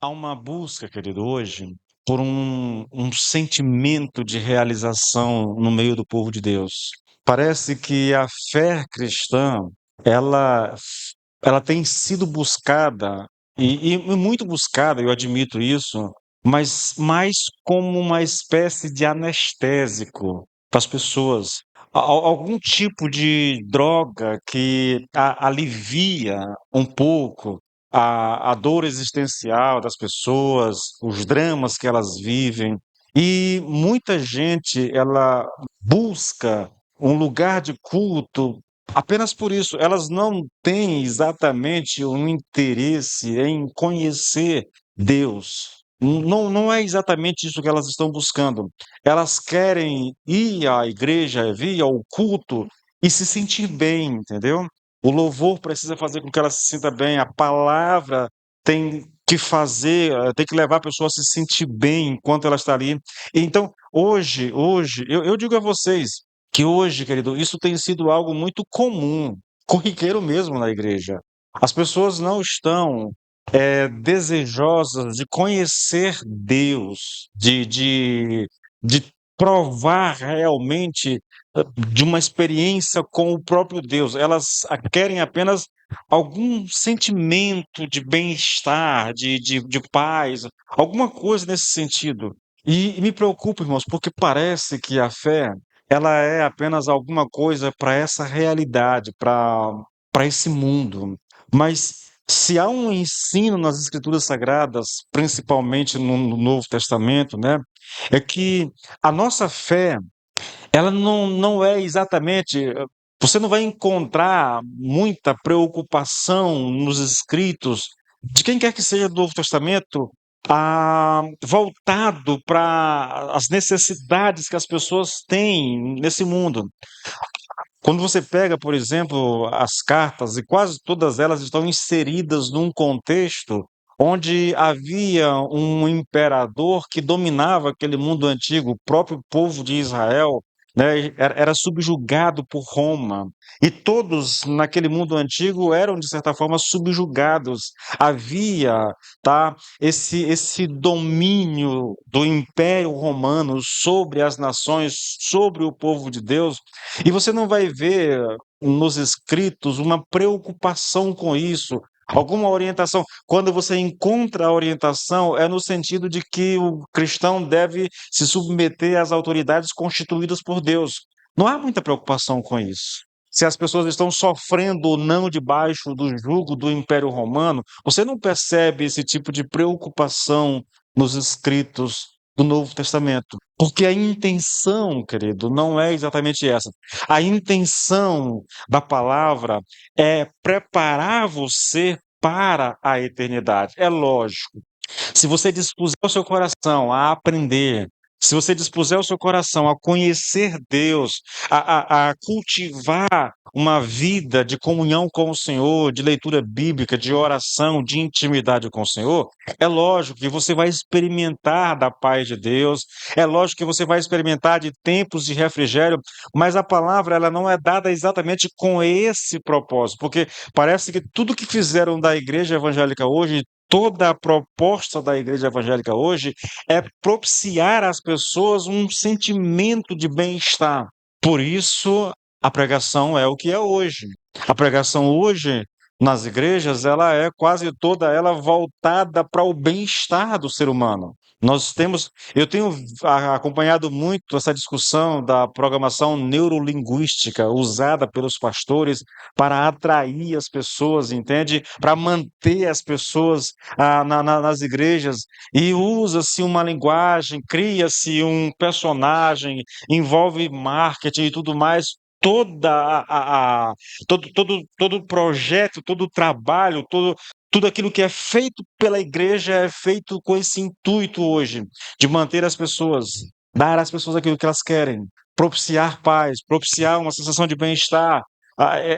Há uma busca, querido, hoje, por um sentimento de realização no meio do povo de Deus. Parece que a fé cristã, ela, ela tem sido buscada, e muito buscada, eu admito isso, mas mais como uma espécie de anestésico para as pessoas. Algum tipo de droga que alivia um pouco a dor existencial das pessoas, os dramas que elas vivem. E muita gente, ela busca um lugar de culto apenas por isso. Elas não têm exatamente um interesse em conhecer Deus. Não é exatamente isso que elas estão buscando. Elas querem ir à igreja, vir ao culto e se sentir bem, entendeu? O louvor precisa fazer com que ela se sinta bem, a palavra tem que fazer, tem que levar a pessoa a se sentir bem enquanto ela está ali. Então, hoje, eu digo a vocês que hoje, querido, isso tem sido algo muito comum, corriqueiro mesmo na igreja. As pessoas não estão desejosas de conhecer Deus, de provar realmente de uma experiência com o próprio Deus. Elas querem apenas algum sentimento de bem-estar, de paz, alguma coisa nesse sentido. E me preocupa, irmãos, porque parece que a fé, ela é apenas alguma coisa para essa realidade, para esse mundo. Mas se há um ensino nas Escrituras Sagradas, principalmente no Novo Testamento, né, é que a nossa fé ela não é exatamente. Você não vai encontrar muita preocupação nos escritos de quem quer que seja do Novo Testamento, voltado para as necessidades que as pessoas têm nesse mundo. Quando você pega, por exemplo, as cartas, e quase todas elas estão inseridas num contexto onde havia um imperador que dominava aquele mundo antigo, o próprio povo de Israel, né, era subjugado por Roma. E todos naquele mundo antigo eram, de certa forma, subjugados. Havia, tá, esse domínio do Império Romano sobre as nações, sobre o povo de Deus, e você não vai ver nos escritos uma preocupação com isso, alguma orientação. Quando você encontra a orientação, é no sentido de que o cristão deve se submeter às autoridades constituídas por Deus. Não há muita preocupação com isso. Se as pessoas estão sofrendo ou não debaixo do jugo do Império Romano, você não percebe esse tipo de preocupação nos escritos do Novo Testamento. Porque a intenção, querido, não é exatamente essa. A intenção da palavra é preparar você para a eternidade. É lógico. Se você dispuser o seu coração a aprender, se você dispuser o seu coração a conhecer Deus, a cultivar uma vida de comunhão com o Senhor, de leitura bíblica, de oração, de intimidade com o Senhor, é lógico que você vai experimentar da paz de Deus, é lógico que você vai experimentar de tempos de refrigério, mas a palavra ela não é dada exatamente com esse propósito, porque parece que tudo que fizeram da igreja evangélica hoje, toda a proposta da igreja evangélica hoje é propiciar às pessoas um sentimento de bem-estar. Por isso, a pregação é o que é hoje. A pregação hoje nas igrejas, ela é quase toda ela voltada para o bem-estar do ser humano. Eu tenho acompanhado muito essa discussão da programação neurolinguística usada pelos pastores para atrair as pessoas, entende? Para manter as pessoas nas igrejas. E usa-se uma linguagem, cria-se um personagem, envolve marketing e tudo mais. Todo projeto, todo trabalho, tudo aquilo que é feito pela igreja é feito com esse intuito hoje, de manter as pessoas, dar às pessoas aquilo que elas querem, propiciar paz, propiciar uma sensação de bem-estar,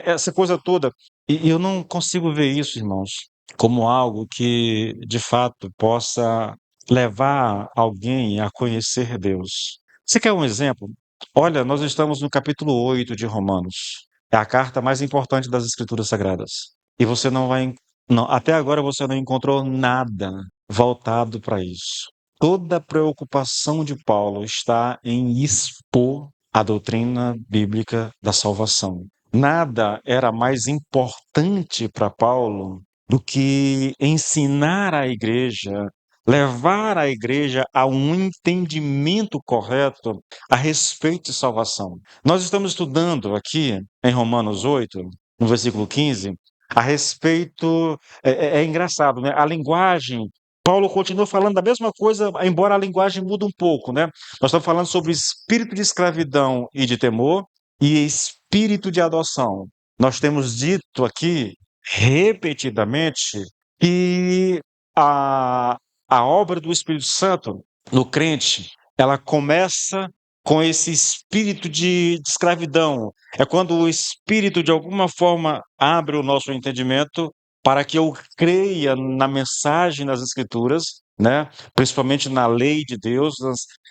essa coisa toda. E eu não consigo ver isso, irmãos, como algo que de fato possa levar alguém a conhecer Deus. Você quer um exemplo? Olha, nós estamos no capítulo 8 de Romanos. É a carta mais importante das Escrituras Sagradas. E você não vai. Não, até agora você não encontrou nada. voltado para isso. Toda a preocupação de Paulo está em expor a doutrina bíblica da salvação. Nada era mais importante para Paulo do que ensinar a igreja, levar a igreja a um entendimento correto a respeito de salvação. Nós estamos estudando aqui em Romanos 8, no versículo 15, a respeito. É engraçado, né? A linguagem. Paulo continua falando da mesma coisa, embora a linguagem mude um pouco, né? Nós estamos falando sobre espírito de escravidão e de temor e espírito de adoção. Nós temos dito aqui repetidamente que a, a obra do Espírito Santo no crente, ela começa com esse espírito de escravidão. É quando o espírito, de alguma forma, abre o nosso entendimento para que eu creia na mensagem das Escrituras, né? Principalmente na lei de Deus,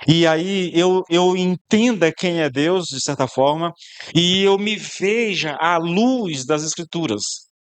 e aí eu entenda quem é Deus, de certa forma, e eu me veja à luz das Escrituras.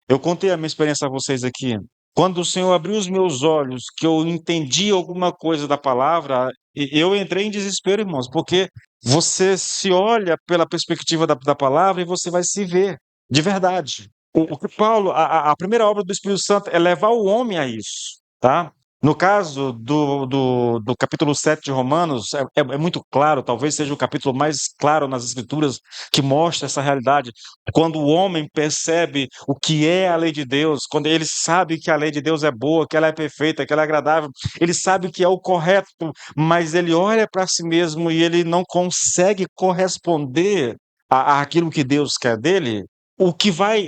Eu contei a minha experiência a vocês aqui. Quando o Senhor abriu os meus olhos, que eu entendi alguma coisa da palavra, eu entrei em desespero, irmãos, porque você se olha pela perspectiva da palavra e você vai se ver de verdade. O que Paulo, a primeira obra do Espírito Santo é levar o homem a isso, tá? No caso do capítulo 7 de Romanos, é muito claro, talvez seja o capítulo mais claro nas Escrituras que mostra essa realidade. Quando o homem percebe o que é a lei de Deus, quando ele sabe que a lei de Deus é boa, que ela é perfeita, que ela é agradável, ele sabe que é o correto, mas ele olha para si mesmo e ele não consegue corresponder àquilo que Deus quer dele. O que vai,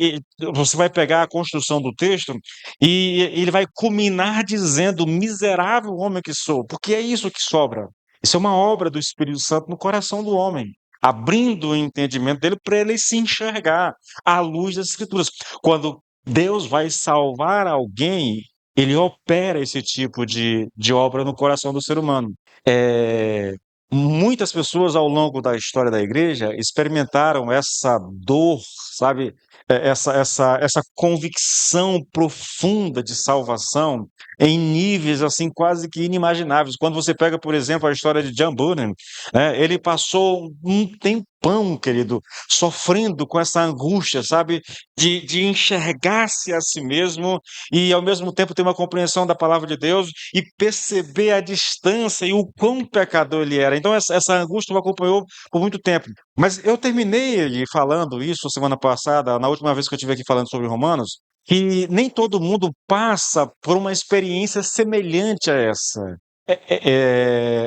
você vai pegar a construção do texto e ele vai culminar dizendo: miserável homem que sou, porque é isso que sobra. Isso é uma obra do Espírito Santo no coração do homem, abrindo o entendimento dele para ele se enxergar à luz das Escrituras. Quando Deus vai salvar alguém, ele opera esse tipo de obra no coração do ser humano. É, muitas pessoas ao longo da história da igreja experimentaram essa dor, sabe? Essa convicção profunda de salvação em níveis assim quase que inimagináveis. Quando você pega, por exemplo, a história de John Bunyan, né, ele passou um tempão, querido, sofrendo com essa angústia, sabe, de enxergar-se a si mesmo e ao mesmo tempo ter uma compreensão da palavra de Deus e perceber a distância e o quão pecador ele era. Então essa angústia o acompanhou por muito tempo. Mas eu terminei falando isso semana passada, na última vez que eu estive aqui falando sobre Romanos, que nem todo mundo passa por uma experiência semelhante a essa.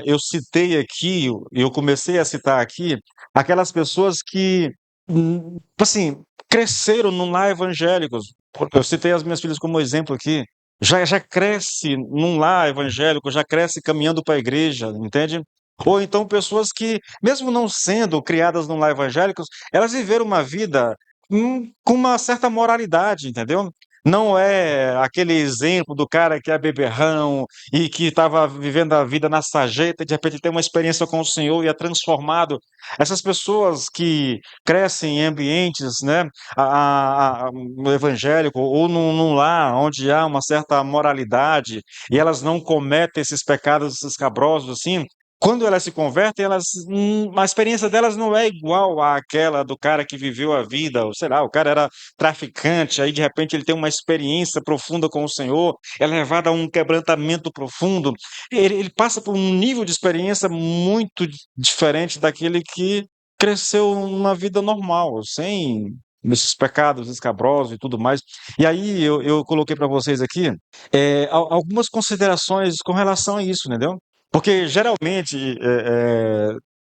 Eu citei aqui, eu comecei a citar aqui, aquelas pessoas que, assim, cresceram num lar evangélico. Eu citei as minhas filhas como exemplo aqui. Já cresce num lar evangélico, já cresce caminhando para a igreja, entende? Ou então pessoas que, mesmo não sendo criadas num lar evangélico, elas viveram uma vida com uma certa moralidade, entendeu? Não é aquele exemplo do cara que é beberrão e que estava vivendo a vida na sarjeta e de repente tem uma experiência com o Senhor e é transformado. Essas pessoas que crescem em ambientes, né, no evangélico ou num lar onde há uma certa moralidade e elas não cometem esses pecados escabrosos assim, quando elas se convertem, a experiência delas não é igual àquela do cara que viveu a vida, ou sei lá, o cara era traficante, aí de repente ele tem uma experiência profunda com o Senhor, é levado a um quebrantamento profundo. Ele passa por um nível de experiência muito diferente daquele que cresceu uma vida normal, sem esses pecados escabrosos e tudo mais. E aí eu coloquei para vocês aqui algumas considerações com relação a isso, entendeu? Porque geralmente,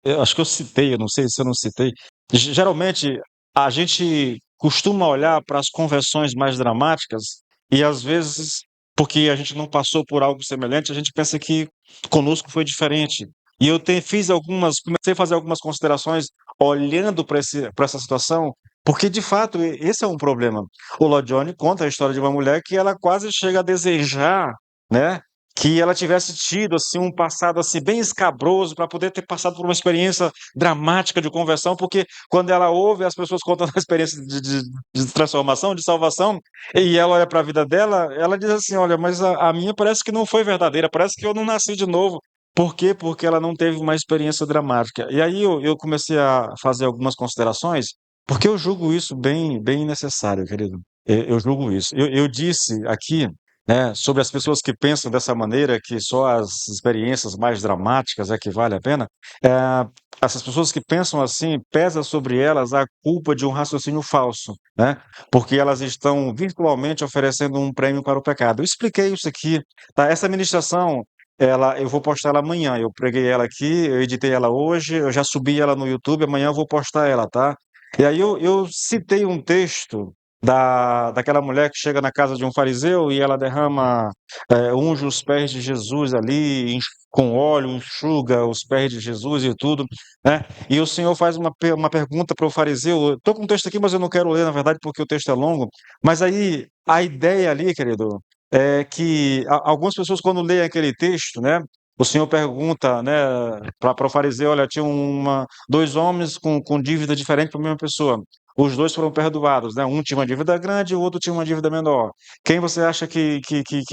eu acho que eu citei, eu não sei se eu não citei, geralmente a gente costuma olhar para as conversões mais dramáticas e às vezes, porque a gente não passou por algo semelhante, a gente pensa que conosco foi diferente. E comecei a fazer algumas considerações olhando para essa situação, porque de fato esse é um problema. O Lord Johnny conta a história de uma mulher que ela quase chega a desejar, né? que ela tivesse tido assim um passado assim bem escabroso para poder ter passado por uma experiência dramática de conversão, porque quando ela ouve as pessoas contando a experiência de transformação, de salvação, e ela olha para a vida dela, ela diz assim: olha, mas a minha parece que não foi verdadeira, parece que eu não nasci de novo. Por quê? Porque ela não teve uma experiência dramática. E aí eu comecei a fazer algumas considerações, porque eu julgo isso bem necessário, querido. Eu julgo isso. Eu disse aqui, né, sobre as pessoas que pensam dessa maneira, que só as experiências mais dramáticas é que vale a pena. eh, Essas pessoas que pensam assim, pesa sobre elas a culpa de um raciocínio falso, né? Porque elas estão virtualmente oferecendo um prêmio para o pecado. Eu expliquei isso aqui, tá? Essa ministração, eu vou postar ela amanhã. Eu preguei ela aqui, eu editei ela hoje, eu já subi ela no YouTube, amanhã eu vou postar ela, tá? E aí eu citei um texto daquela mulher que chega na casa de um fariseu e ela derrama, unge os pés de Jesus ali, com óleo, enxuga os pés de Jesus e tudo, né? E o Senhor faz uma pergunta para o fariseu. Estou com um texto aqui, mas eu não quero ler, na verdade, porque o texto é longo. Mas aí a ideia ali, querido, é que algumas pessoas, quando leem aquele texto, né? O Senhor pergunta, né, para o fariseu, olha, tinha dois homens com dívida diferente para a mesma pessoa. Os dois foram perdoados, né? Um tinha uma dívida grande e o outro tinha uma dívida menor. Quem você acha que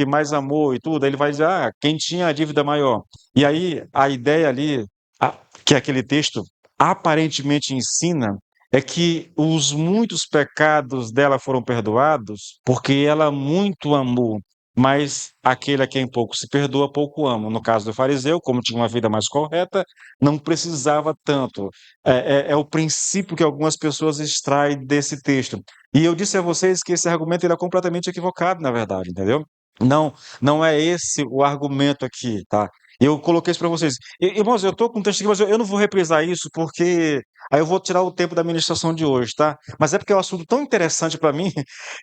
mais amou e tudo? Aí ele vai dizer, quem tinha a dívida maior. E aí, a ideia ali, a- que aquele texto aparentemente ensina, é que os muitos pecados dela foram perdoados porque ela muito amou. Mas aquele a quem pouco se perdoa, pouco ama. No caso do fariseu, como tinha uma vida mais correta, não precisava tanto. É o princípio que algumas pessoas extraem desse texto. E eu disse a vocês que esse argumento ele é completamente equivocado, na verdade, entendeu? Não, não é esse o argumento aqui, tá? Eu coloquei isso para vocês. Irmãos, eu estou com um texto aqui, mas eu não vou reprisar isso, porque aí eu vou tirar o tempo da ministração de hoje, tá? Mas é porque é um assunto tão interessante para mim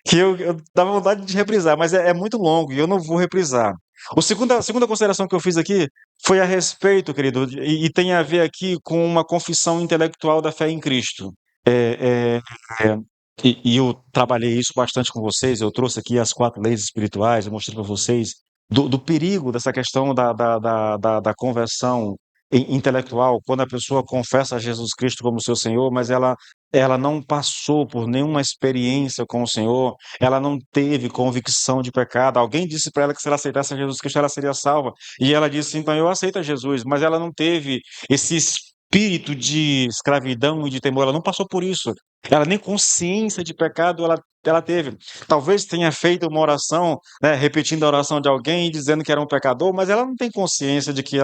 que eu dava vontade de reprisar, mas é muito longo e eu não vou reprisar. A segunda consideração que eu fiz aqui foi a respeito, querido, e tem a ver aqui com uma confissão intelectual da fé em Cristo. É, é, é, e eu trabalhei isso bastante com vocês, eu trouxe aqui as quatro leis espirituais, eu mostrei para vocês do perigo dessa questão da conversão intelectual, quando a pessoa confessa a Jesus Cristo como seu Senhor, mas ela não passou por nenhuma experiência com o Senhor, ela não teve convicção de pecado. Alguém disse para ela que se ela aceitasse a Jesus Cristo, ela seria salva. E ela disse, então eu aceito a Jesus, mas ela não teve esse espírito de escravidão e de temor, ela não passou por isso. Ela nem consciência de pecado ela teve. Talvez tenha feito uma oração, né, repetindo a oração de alguém e dizendo que era um pecador, mas ela não tem consciência de que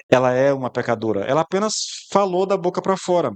ela é uma pecadora. Ela apenas falou da boca para fora.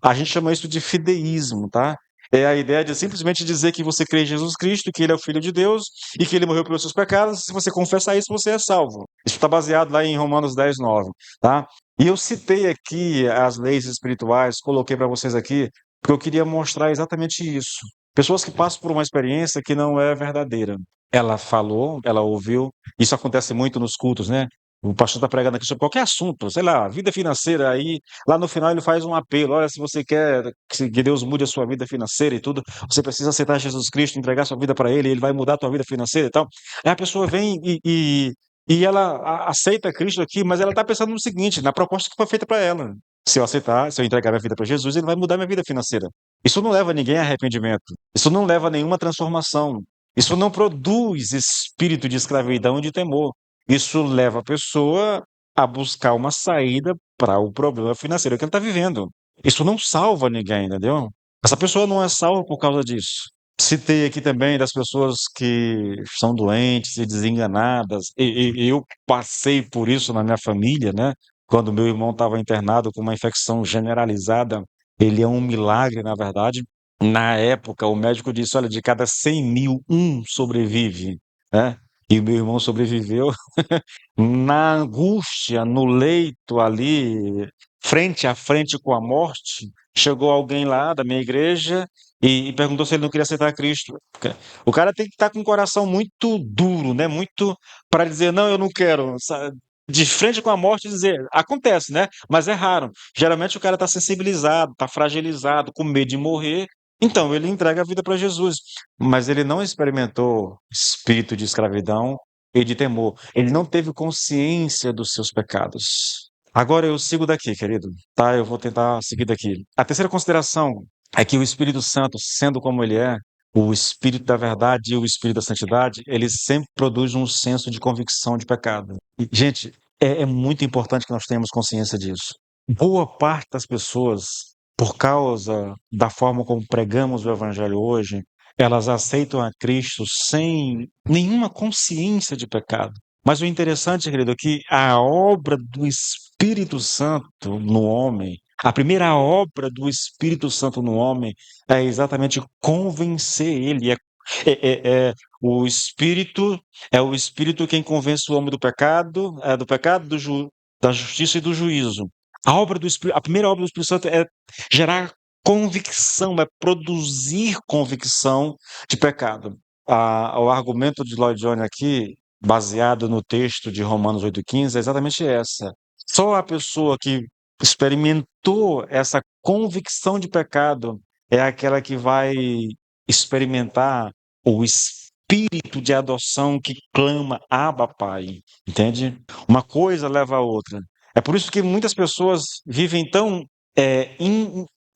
A gente chama isso de fideísmo, tá? É a ideia de simplesmente dizer que você crê em Jesus Cristo, que ele é o Filho de Deus e que ele morreu pelos seus pecados. Se você confessar isso, você é salvo. Isso está baseado lá em Romanos 10:9, tá? E eu citei aqui as leis espirituais, coloquei para vocês aqui, porque eu queria mostrar exatamente isso. Pessoas que passam por uma experiência que não é verdadeira. Ela falou, ela ouviu, isso acontece muito nos cultos, né? O pastor está pregando aqui sobre qualquer assunto, sei lá, vida financeira, aí lá no final ele faz um apelo, olha, se você quer que Deus mude a sua vida financeira e tudo, você precisa aceitar Jesus Cristo, entregar sua vida para ele vai mudar a tua vida financeira e tal. Aí a pessoa vem e ela aceita Cristo aqui, mas ela está pensando no seguinte, na proposta que foi feita para ela. Se eu aceitar, se eu entregar minha vida para Jesus, ele vai mudar minha vida financeira. Isso não leva ninguém a arrependimento. Isso não leva a nenhuma transformação. Isso não produz espírito de escravidão e de temor. Isso leva a pessoa a buscar uma saída para o problema financeiro que ele está vivendo. Isso não salva ninguém, entendeu? Essa pessoa não é salva por causa disso. Citei aqui também das pessoas que são doentes e desenganadas. E eu passei por isso na minha família, né? Quando meu irmão estava internado com uma infecção generalizada, ele é um milagre, na verdade. Na época, o médico disse: olha, de cada 100 mil, um sobrevive, né? E o meu irmão sobreviveu na angústia, no leito ali, frente a frente com a morte. Chegou alguém lá da minha igreja e perguntou se ele não queria aceitar Cristo. O cara tem que estar com o coração muito duro, né? Muito para dizer, não, eu não quero. De frente com a morte dizer, acontece, né? Mas é raro. Geralmente o cara está sensibilizado, está fragilizado, com medo de morrer. Então ele entrega a vida para Jesus, mas ele não experimentou espírito de escravidão e de temor. Ele não teve consciência dos seus pecados. Agora eu sigo daqui, querido, tá? Eu vou tentar seguir daqui. A terceira consideração é que o Espírito Santo, sendo como ele é, o Espírito da verdade e o Espírito da santidade, ele sempre produz um senso de convicção de pecado. E, gente, é muito importante que nós tenhamos consciência disso. Boa parte das pessoas, por causa da forma como pregamos o Evangelho hoje, elas aceitam a Cristo sem nenhuma consciência de pecado. Mas o interessante, querido, é que a obra do Espírito Santo no homem, a primeira obra do Espírito Santo no homem é exatamente convencer ele. O Espírito quem convence o homem do pecado, da justiça e do juízo. A primeira obra do Espírito Santo é gerar convicção, é produzir convicção de pecado. O argumento de Lloyd Jones aqui, baseado no texto de Romanos 8,15, é exatamente essa. Só a pessoa que experimentou essa convicção de pecado é aquela que vai experimentar o espírito de adoção que clama Abba, Pai. Entende? Uma coisa leva a outra. É por isso que muitas pessoas vivem tão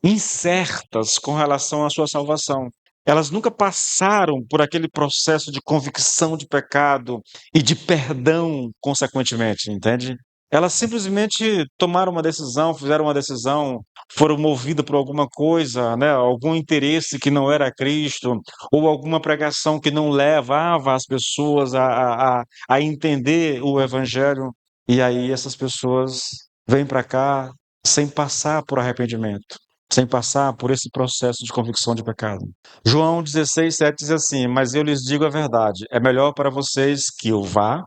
incertas com relação à sua salvação. Elas nunca passaram por aquele processo de convicção de pecado e de perdão, consequentemente, entende? Elas simplesmente tomaram uma decisão, fizeram uma decisão, foram movidas por alguma coisa, né? Algum interesse que não era Cristo, ou alguma pregação que não levava as pessoas a entender o Evangelho. E aí essas pessoas vêm para cá sem passar por arrependimento, sem passar por esse processo de convicção de pecado. João 16,7 diz assim: Mas eu lhes digo a verdade, é melhor para vocês que eu vá,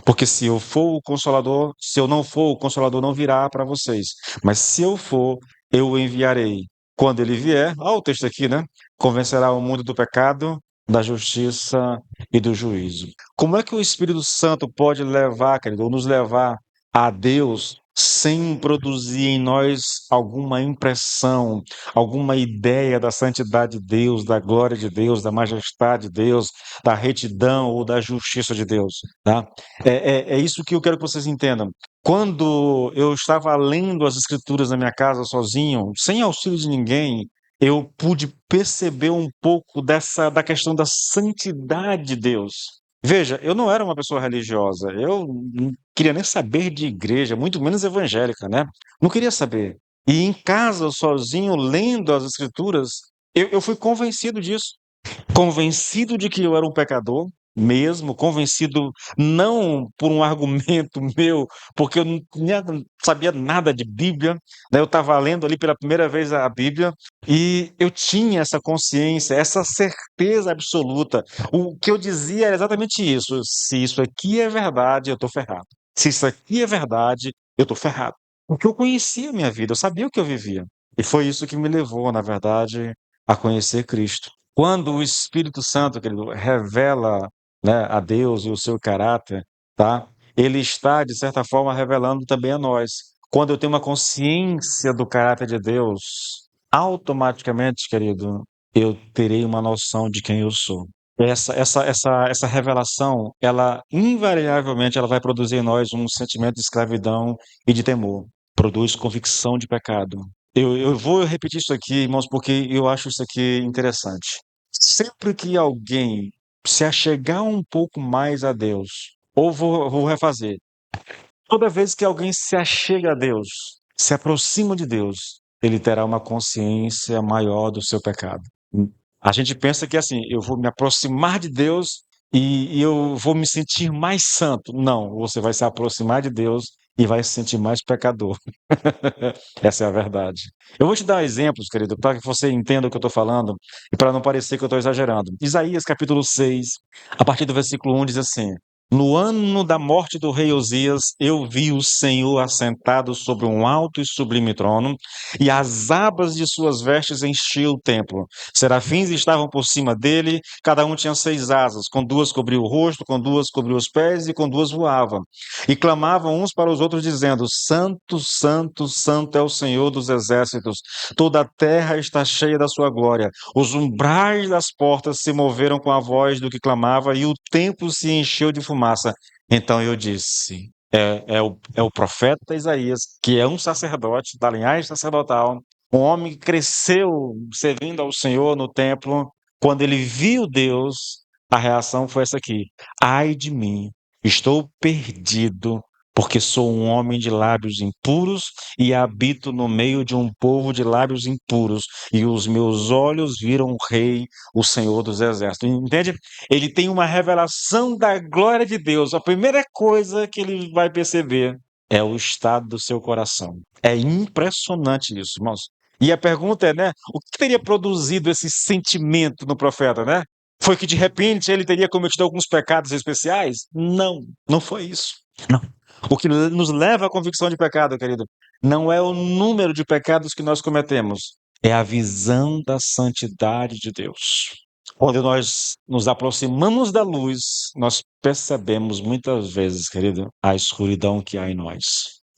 porque se eu for o Consolador, se eu não for, o Consolador não virá para vocês. Mas se eu for, eu o enviarei. Quando ele vier, olha o texto aqui, né? Convencerá o mundo do pecado, da justiça e do juízo. Como é que o Espírito Santo pode levar, querido, ou nos levar a Deus sem produzir em nós alguma impressão, alguma ideia da santidade de Deus, da glória de Deus, da majestade de Deus, da retidão ou da justiça de Deus, tá? É isso que eu quero que vocês entendam. Quando eu estava lendo as Escrituras na minha casa sozinho, sem auxílio de ninguém, eu pude perceber um pouco da questão da santidade de Deus. Veja, eu não era uma pessoa religiosa, eu não queria nem saber de igreja, muito menos evangélica, né? Não queria saber. E em casa, sozinho, lendo as Escrituras, eu fui convencido disso. Convencido de que eu era um pecador, mesmo, convencido não por um argumento meu, porque eu não sabia nada de Bíblia, né? Eu estava lendo ali pela primeira vez a Bíblia e eu tinha essa consciência, essa certeza absoluta. O que eu dizia era exatamente isso: se isso aqui é verdade, eu estou ferrado. Se isso aqui é verdade, eu estou ferrado. Porque eu conhecia a minha vida, eu sabia o que eu vivia. E foi isso que me levou, na verdade, a conhecer Cristo. Quando o Espírito Santo, querido, revela, né, a Deus e o seu caráter, tá? Ele está, de certa forma, revelando também a nós. Quando eu tenho uma consciência do caráter de Deus, automaticamente, querido, eu terei uma noção de quem eu sou. Essa revelação, ela invariavelmente ela vai produzir em nós um sentimento de escravidão e de temor. Produz convicção de pecado. Eu vou repetir isso aqui, irmãos, porque eu acho isso aqui interessante. Sempre que alguém se achegar um pouco mais a Deus, ou vou refazer, toda vez que alguém se achega a Deus, se aproxima de Deus, ele terá uma consciência maior do seu pecado. A gente pensa que assim, eu vou me aproximar de Deus e eu vou me sentir mais santo. Não, você vai se aproximar de Deus e vai se sentir mais pecador. Essa é a verdade. Eu vou te dar exemplos, querido, para que você entenda o que eu estou falando e para não parecer que eu estou exagerando. Isaías capítulo 6, a partir do versículo 1 diz assim: No ano da morte do rei Osias, eu vi o Senhor assentado sobre um alto e sublime trono, e as abas de suas vestes enchiam o templo. Serafins estavam por cima dele, cada um tinha 6 asas, com duas cobria o rosto, com duas cobria os pés e com duas voava. E clamavam uns para os outros, dizendo: Santo, Santo, Santo é o Senhor dos exércitos, toda a terra está cheia da sua glória. Os umbrais das portas se moveram com a voz do que clamava, e o templo se encheu de fumaça. fumaça. Então eu disse: é o profeta Isaías, que é um sacerdote da linhagem sacerdotal, um homem que cresceu servindo ao Senhor no templo. Quando ele viu Deus, a reação foi essa aqui: ai de mim, estou perdido, porque sou um homem de lábios impuros e habito no meio de um povo de lábios impuros, e os meus olhos viram o Rei, o Senhor dos Exércitos. Entende? Ele tem uma revelação da glória de Deus. A primeira coisa que ele vai perceber é o estado do seu coração. É impressionante isso, irmãos. E a pergunta é, né, o que teria produzido esse sentimento no profeta, né? Foi que de repente ele teria cometido alguns pecados especiais? Não, não foi isso. Não. O que nos leva à convicção de pecado, querido, não é o número de pecados que nós cometemos, é a visão da santidade de Deus. Quando nós nos aproximamos da luz, nós percebemos muitas vezes, querido, a escuridão que há em nós.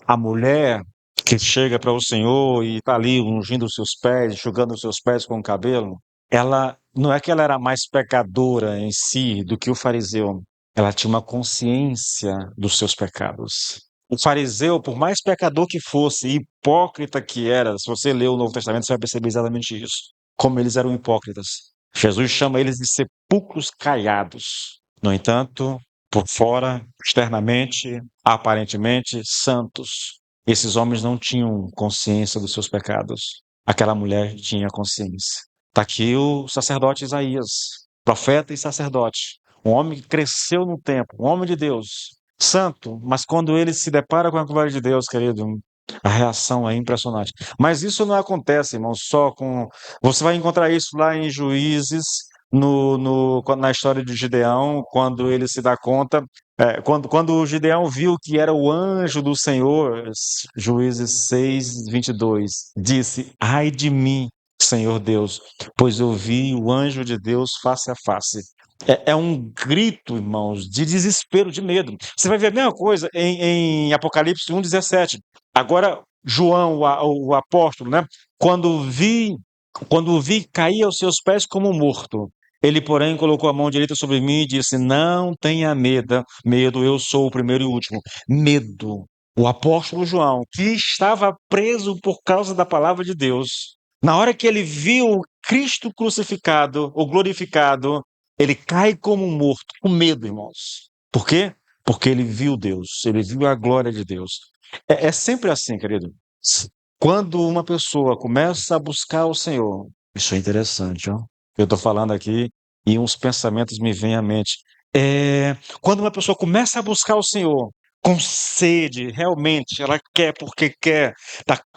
A mulher que chega para o Senhor e está ali ungindo os seus pés, enxugando os seus pés com o cabelo, ela não é que ela era mais pecadora em si do que o fariseu. Ela tinha uma consciência dos seus pecados. O fariseu, por mais pecador que fosse, hipócrita que era, se você ler o Novo Testamento, você vai perceber exatamente isso. Como eles eram hipócritas. Jesus chama eles de sepulcros caiados. No entanto, por fora, externamente, aparentemente, santos. Esses homens não tinham consciência dos seus pecados. Aquela mulher tinha consciência. Está aqui o sacerdote Isaías, profeta e sacerdote. Um homem que cresceu no tempo, um homem de Deus, santo, mas quando ele se depara com a glória de Deus, querido, a reação é impressionante. Mas isso não acontece, irmão, só com. Você vai encontrar isso lá em Juízes, na história de Gideão, quando ele se dá conta. Quando o Gideão viu que era o anjo do Senhor, Juízes 6:22, disse: ai de mim, Senhor Deus, pois eu vi o anjo de Deus face a face. É um grito, irmãos, de desespero, de medo. Você vai ver a mesma coisa em Apocalipse 1:17. Agora, João, o apóstolo, né? Quando vi, quando vi cair aos seus pés como morto, ele, porém, colocou a mão direita sobre mim e disse: não tenha medo, eu sou o primeiro e o último. Medo. O apóstolo João, que estava preso por causa da palavra de Deus, na hora que ele viu Cristo crucificado ou glorificado, ele cai como um morto, com medo, irmãos. Por quê? Porque ele viu Deus, ele viu a glória de Deus. É sempre assim, querido. Quando uma pessoa começa a buscar o Senhor, isso é interessante, ó. Eu estou falando aqui e uns pensamentos me vêm à mente. Quando uma pessoa começa a buscar o Senhor com sede, realmente, ela quer porque quer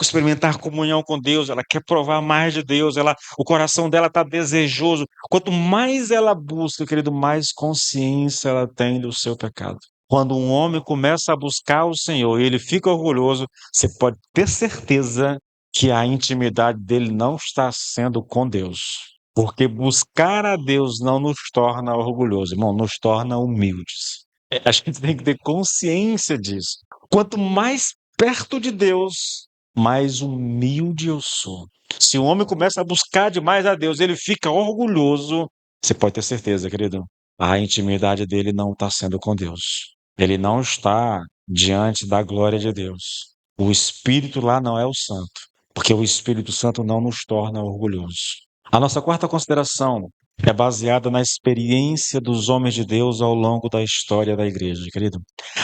experimentar comunhão com Deus, ela quer provar mais de Deus, o coração dela está desejoso. Quanto mais ela busca, querido, mais consciência ela tem do seu pecado. Quando um homem começa a buscar o Senhor e ele fica orgulhoso, você pode ter certeza que a intimidade dele não está sendo com Deus. Porque buscar a Deus não nos torna orgulhosos, irmão, nos torna humildes. A gente tem que ter consciência disso. Quanto mais perto de Deus, mais humilde eu sou. Se o homem começa a buscar demais a Deus, ele fica orgulhoso, você pode ter certeza, querido, a intimidade dele não está sendo com Deus. Ele não está diante da glória de Deus. O Espírito lá não é o Santo, porque o Espírito Santo não nos torna orgulhosos. A nossa quarta consideração é baseada na experiência dos homens de Deus ao longo da história da igreja, querido.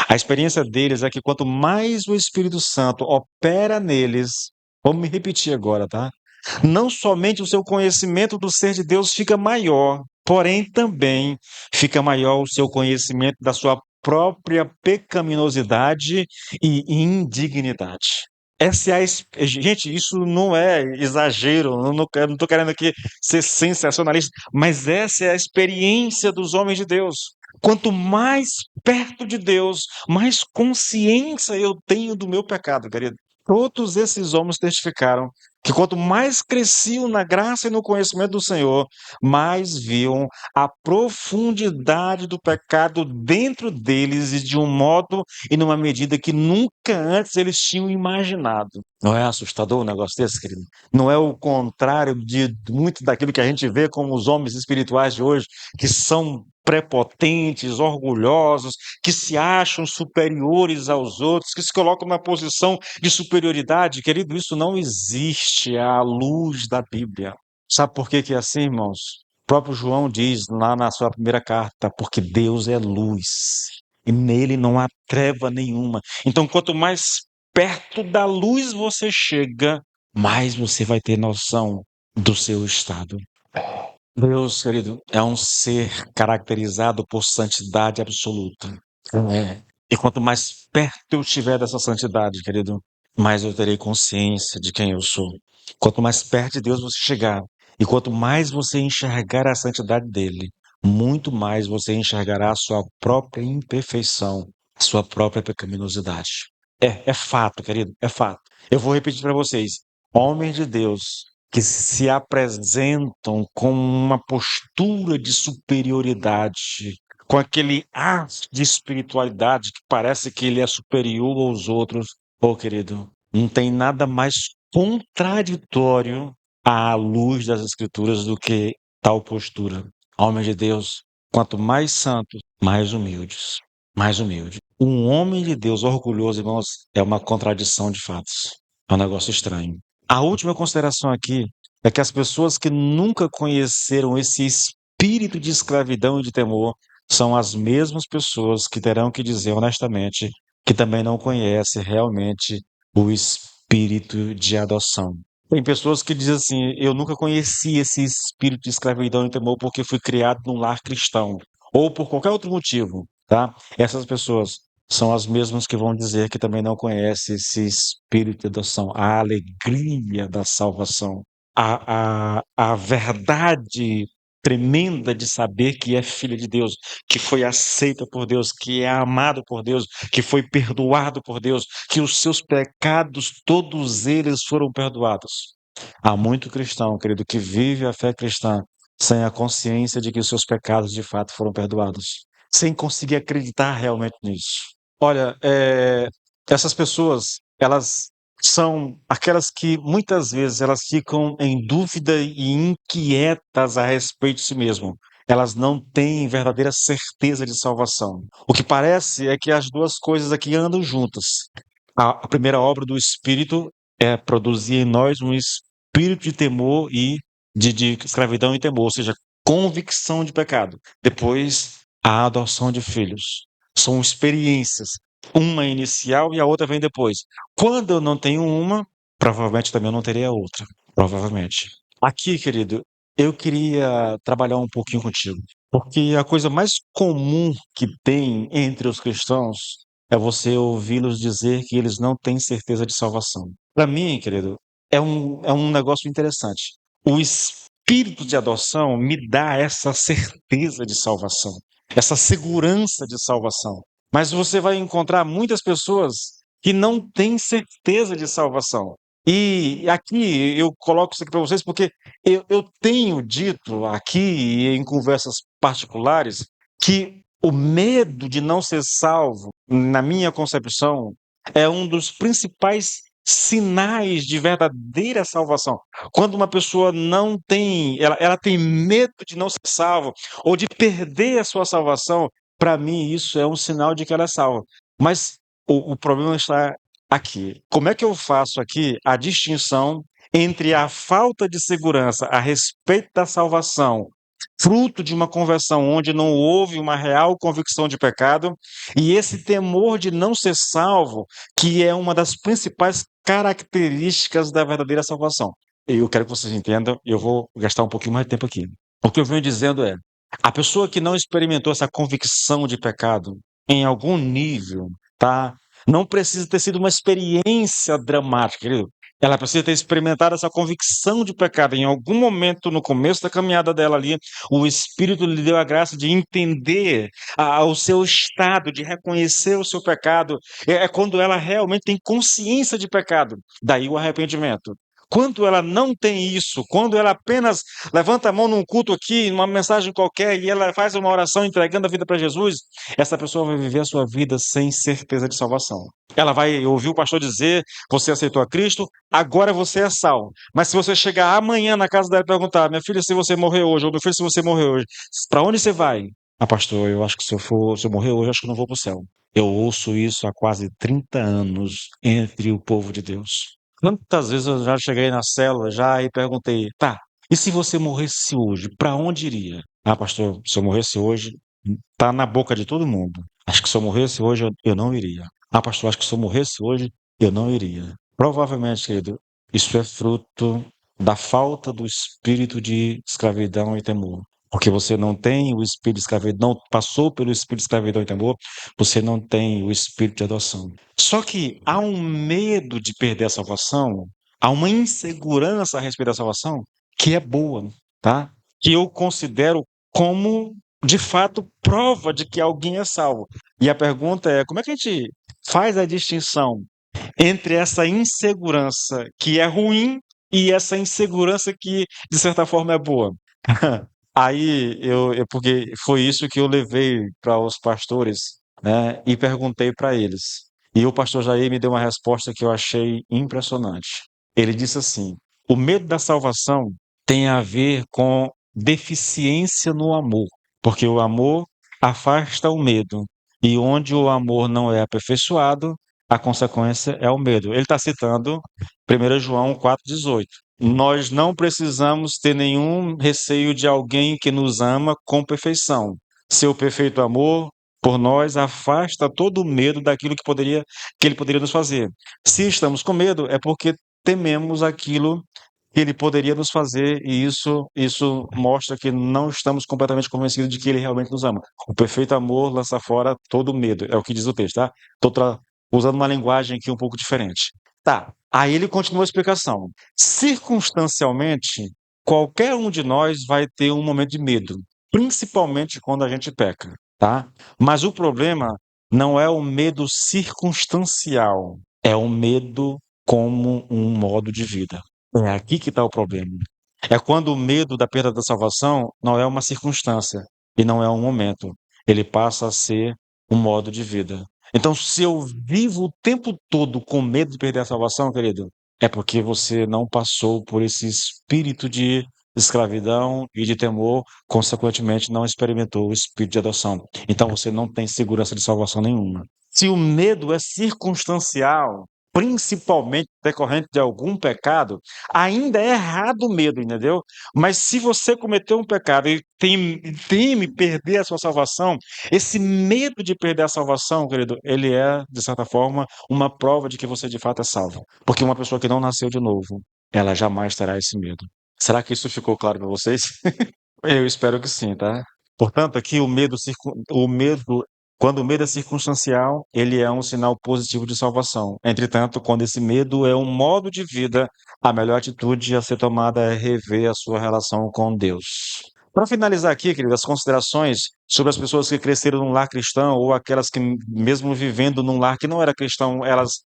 A experiência deles é que quanto mais o Espírito Santo opera neles, vamos me repetir agora, tá? Não somente o seu conhecimento do ser de Deus fica maior, porém também fica maior o seu conhecimento da sua própria pecaminosidade e indignidade. Gente, isso não é exagero, eu não estou querendo aqui ser sensacionalista, mas essa é a experiência dos homens de Deus. Quanto mais perto de Deus, mais consciência eu tenho do meu pecado, querido. Todos esses homens testificaram que quanto mais cresciam na graça e no conhecimento do Senhor, mais viam a profundidade do pecado dentro deles e de um modo e numa medida que nunca antes eles tinham imaginado. Não é assustador um negócio desse, querido? Não é o contrário de muito daquilo que a gente vê como os homens espirituais de hoje, que são prepotentes, orgulhosos, que se acham superiores aos outros, que se colocam na posição de superioridade. Querido, isso não existe à luz da Bíblia. Sabe por que que é assim, irmãos? O próprio João diz lá na sua primeira carta, porque Deus é luz e nele não há treva nenhuma. Então, quanto mais perto da luz você chega, mais você vai ter noção do seu estado. Deus, querido, é um ser caracterizado por santidade absoluta. É. E quanto mais perto eu estiver dessa santidade, querido, mais eu terei consciência de quem eu sou. Quanto mais perto de Deus você chegar, e quanto mais você enxergar a santidade dele, muito mais você enxergará a sua própria imperfeição, a sua própria pecaminosidade. É fato, querido, é fato. Eu vou repetir para vocês. Homens de Deus que se apresentam com uma postura de superioridade, com aquele ar de espiritualidade que parece que ele é superior aos outros. Ô, querido, não tem nada mais contraditório à luz das Escrituras do que tal postura. Homens de Deus, quanto mais santos, mais humildes. Mais humilde. Um homem de Deus orgulhoso, irmãos, é uma contradição de fatos. É um negócio estranho. A última consideração aqui é que as pessoas que nunca conheceram esse espírito de escravidão e de temor são as mesmas pessoas que terão que dizer honestamente que também não conhecem realmente o espírito de adoção. Tem pessoas que dizem assim: eu nunca conheci esse espírito de escravidão e temor porque fui criado num lar cristão, ou por qualquer outro motivo, tá? Essas pessoas são as mesmas que vão dizer que também não conhecem esse espírito de adoção, a alegria da salvação, a verdade tremenda de saber que é filha de Deus, que foi aceita por Deus, que é amado por Deus, que foi perdoado por Deus, que os seus pecados, todos eles foram perdoados. Há muito cristão, querido, que vive a fé cristã sem a consciência de que os seus pecados de fato foram perdoados, sem conseguir acreditar realmente nisso. Olha, essas pessoas, elas são aquelas que muitas vezes elas ficam em dúvida e inquietas a respeito de si mesmo. Elas não têm verdadeira certeza de salvação. O que parece é que as duas coisas aqui andam juntas. A primeira obra do Espírito é produzir em nós um espírito de temor e de escravidão e temor, ou seja, convicção de pecado. Depois, a adoção de filhos. São experiências. Uma inicial e a outra vem depois. Quando eu não tenho uma, provavelmente também eu não terei a outra. Provavelmente. Aqui, querido, eu queria trabalhar um pouquinho contigo. Porque a coisa mais comum que tem entre os cristãos é você ouvi-los dizer que eles não têm certeza de salvação. Para mim, querido, é um negócio interessante. O espírito de adoção me dá essa certeza de salvação, essa segurança de salvação. Mas você vai encontrar muitas pessoas que não têm certeza de salvação. E aqui eu coloco isso aqui para vocês porque eu tenho dito aqui em conversas particulares que o medo de não ser salvo, na minha concepção, é um dos principais sinais de verdadeira salvação. Quando uma pessoa não tem, ela tem medo de não ser salvo ou de perder a sua salvação, para mim isso é um sinal de que ela é salva. Mas o problema está aqui. Como é que eu faço aqui a distinção entre a falta de segurança a respeito da salvação, fruto de uma conversão onde não houve uma real convicção de pecado, e esse temor de não ser salvo, que é uma das principais características da verdadeira salvação? Eu quero que vocês entendam, eu vou gastar um pouquinho mais de tempo aqui. O que eu venho dizendo é, a pessoa que não experimentou essa convicção de pecado em algum nível, tá? Não precisa ter sido uma experiência dramática, querido. Ela precisa ter experimentado essa convicção de pecado em algum momento no começo da caminhada dela ali. O Espírito lhe deu a graça de entender o seu estado, de reconhecer o seu pecado. É quando ela realmente tem consciência de pecado. Daí o arrependimento. Quando ela não tem isso, quando ela apenas levanta a mão num culto aqui, numa mensagem qualquer, e ela faz uma oração entregando a vida para Jesus, essa pessoa vai viver a sua vida sem certeza de salvação. Ela vai ouvir o pastor dizer: você aceitou a Cristo, agora você é salvo. Mas se você chegar amanhã na casa dela e perguntar: minha filha, se você morrer hoje, ou meu filho, se você morrer hoje, para onde você vai? Ah, pastor, eu acho que se eu morrer hoje, eu acho que eu não vou para o céu. Eu ouço isso há quase 30 anos entre o povo de Deus. Quantas vezes eu já cheguei na célula já e perguntei, tá, e se você morresse hoje, para onde iria? Ah, pastor, se eu morresse hoje, tá na boca de todo mundo. Acho que se eu morresse hoje, eu não iria. Ah, pastor, acho que se eu morresse hoje, eu não iria. Provavelmente, querido, isso é fruto da falta do espírito de escravidão e temor. Porque você não tem o espírito de escravidão, não passou pelo espírito de escravidão e temor, você não tem o espírito de adoção. Só que há um medo de perder a salvação, há uma insegurança a respeito da salvação que é boa, tá? Que eu considero como, de fato, prova de que alguém é salvo. E a pergunta é: como é que a gente faz a distinção entre essa insegurança que é ruim e essa insegurança que, de certa forma, é boa? Aí porque foi isso que eu levei para os pastores, né, e perguntei para eles. E o pastor Jair me deu uma resposta que eu achei impressionante. Ele disse assim: o medo da salvação tem a ver com deficiência no amor, porque o amor afasta o medo, e onde o amor não é aperfeiçoado, a consequência é o medo. Ele está citando 1 João 4,18. Nós não precisamos ter nenhum receio de alguém que nos ama com perfeição. Seu perfeito amor por nós afasta todo o medo daquilo que ele poderia nos fazer. Se estamos com medo, é porque tememos aquilo que ele poderia nos fazer, e isso mostra que não estamos completamente convencidos de que ele realmente nos ama. O perfeito amor lança fora todo medo, é o que diz o texto, tá? Estou usando uma linguagem aqui um pouco diferente. Tá, aí ele continua a explicação. Circunstancialmente, qualquer um de nós vai ter um momento de medo, principalmente quando a gente peca, tá? Mas o problema não é o medo circunstancial, é o medo como um modo de vida. É aqui que está o problema. É quando o medo da perda da salvação não é uma circunstância e não é um momento. Ele passa a ser um modo de vida. Então, se eu vivo o tempo todo com medo de perder a salvação, querido, é porque você não passou por esse espírito de escravidão e de temor, consequentemente, não experimentou o espírito de adoção. Então, você não tem segurança de salvação nenhuma. Se o medo é circunstancial, principalmente decorrente de algum pecado, ainda é errado o medo, entendeu? Mas se você cometeu um pecado e teme perder a sua salvação, esse medo de perder a salvação, querido, ele é, de certa forma, uma prova de que você de fato é salvo. Porque uma pessoa que não nasceu de novo, ela jamais terá esse medo. Será que isso ficou claro para vocês? Eu espero que sim, tá? Portanto, aqui o medo, quando o medo é circunstancial, ele é um sinal positivo de salvação. Entretanto, quando esse medo é um modo de vida, a melhor atitude a ser tomada é rever a sua relação com Deus. Para finalizar aqui, querido, as considerações sobre as pessoas que cresceram num lar cristão ou aquelas que, mesmo vivendo num lar que não era cristão, elas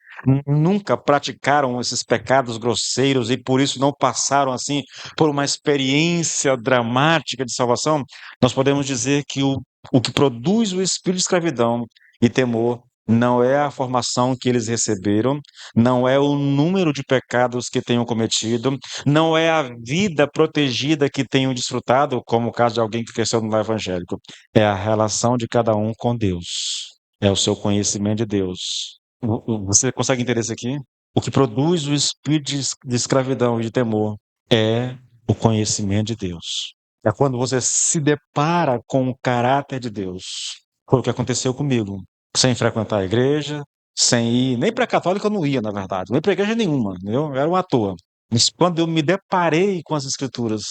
nunca praticaram esses pecados grosseiros e por isso não passaram assim por uma experiência dramática de salvação, nós podemos dizer que o que produz o espírito de escravidão e temor não é a formação que eles receberam, não é o número de pecados que tenham cometido, não é a vida protegida que tenham desfrutado, como o caso de alguém que cresceu no lar evangélico. É a relação de cada um com Deus. É o seu conhecimento de Deus. Você consegue entender isso aqui? O que produz o espírito de escravidão e de temor é o conhecimento de Deus. É quando você se depara com o caráter de Deus. Foi o que aconteceu comigo. Sem frequentar a igreja, sem ir, nem para a católica eu não ia, na verdade, nem para igreja nenhuma, entendeu? Eu era um à toa. Mas quando eu me deparei com as Escrituras,